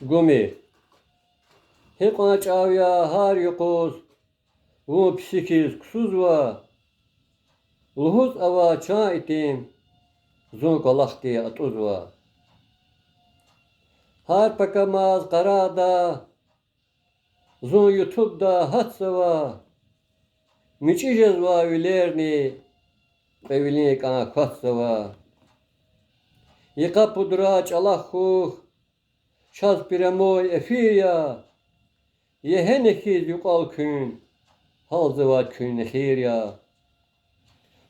Gumi. Hekona çavya har yokuz. Bu psikiz kusuz va. Luhuz ava çağ itim. Zun kolak diye atuz va. Har pakamaz karada. Zun YouTube'da hatsa va. Miçicez va ülerni. Evlini kana katsa va. Yıka pudra çalakhuh. Şaz piremoy efirya. Yehenekiz yukal kün. Halzıvat kün nehir ya.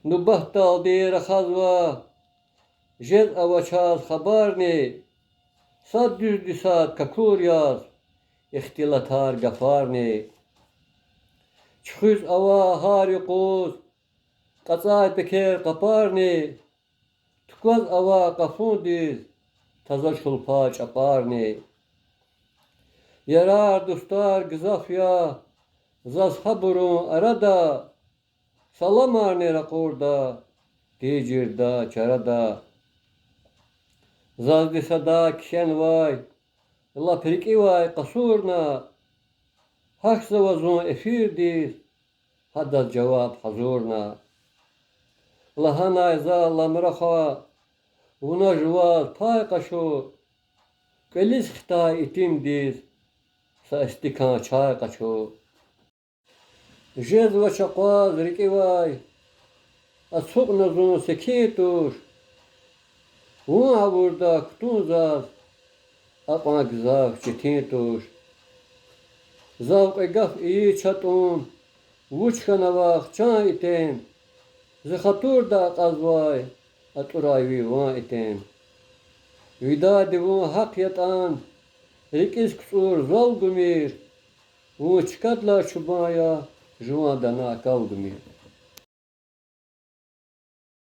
Nubah daldi rakhazva. Jez avaçaz habarni. Sad düzdü sad kakur yaz. İhtilatar gafarni. Çıkız ava harikuz. Qatsay peker qaparni. Tukvaz ava qafundiz. Tazal şulpa çaparni. Yarar dostlar gızafya. Zaz haburun arada. Salamarni rakurda. Dicirda çarada. Zaz disada kişen vay. La priki vay kasurna. Haksa vazun efirdiz. Hadda cevap hazurna. Lahana za lamraha. Una juvaz pay kaşu. Gelis xta itimdiz. Sa istikan çay kaçu. Jez ve çaqaz riki vay. Asuk nazun sekituş. Una burada kutuzaz. Aqma gzak çetintuş. Zavq egaf iyi çatun. Vuçkana vaq çan item. Zıxatur da qazvay. Aturayvi van item. Vida divun hak yatan. Rikiz kusur zal gumir. Vuçkatla çubaya. Juan dana kal gumir.